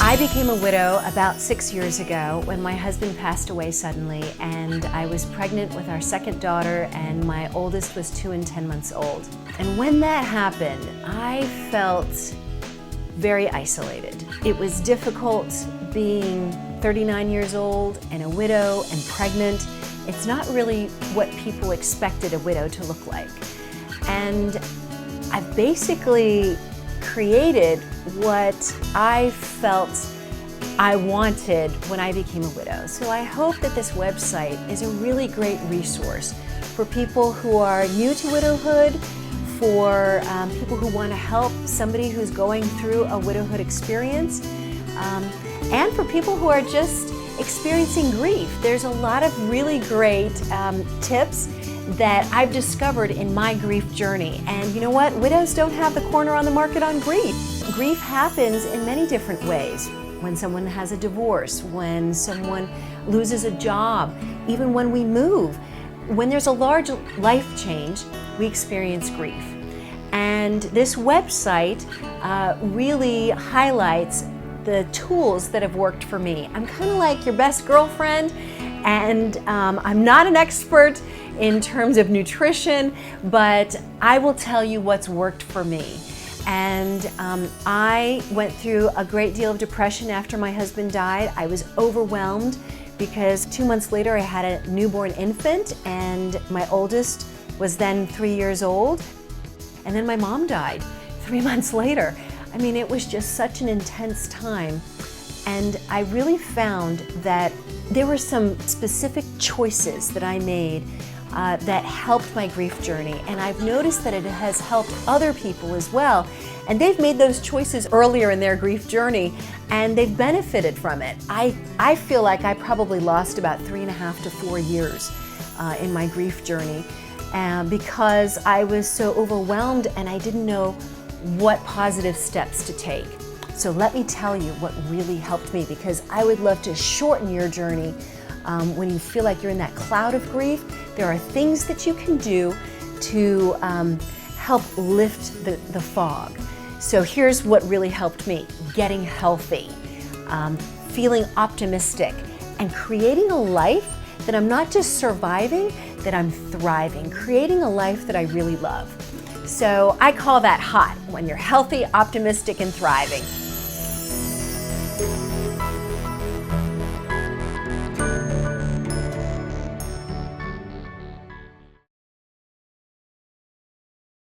I became a widow about 6 years ago when my husband passed away suddenly, and I was pregnant with our second daughter, and my oldest was 2 and 10 months old. And when that happened, I felt very isolated. It was difficult being 39 years old and a widow and pregnant. It's not really what people expected a widow to look like. And I've basically created what I felt I wanted when I became a widow. So I hope that this website is a really great resource for people who are new to widowhood, for people who want to help somebody who's going through a widowhood experience, and for people who are just experiencing grief. There's a lot of really great tips that I've discovered in my grief journey. And you know what? Widows don't have the corner on the market on grief. Grief happens in many different ways. When someone has a divorce, when someone loses a job, even when we move. When there's a large life change, we experience grief. And this website really highlights the tools that have worked for me. I'm kind of like your best girlfriend, and I'm not an expert in terms of nutrition, but I will tell you what's worked for me. And I went through a great deal of depression after my husband died. I was overwhelmed because 2 months later I had a newborn infant, and my oldest was then 3 years old. And then my mom died 3 months later. I mean, it was just such an intense time. And I really found that there were some specific choices that I made that helped my grief journey. And I've noticed that it has helped other people as well. And they've made those choices earlier in their grief journey, and they've benefited from it. I feel like I probably lost about 3.5 to 4 years in my grief journey because I was so overwhelmed and I didn't know what positive steps to take. So let me tell you what really helped me, because I would love to shorten your journey. When you feel like you're in that cloud of grief, there are things that you can do to help lift the fog. So here's what really helped me: getting healthy, feeling optimistic, and creating a life that I'm not just surviving, that I'm thriving, creating a life that I really love. So I call that hot, when you're healthy, optimistic, and thriving.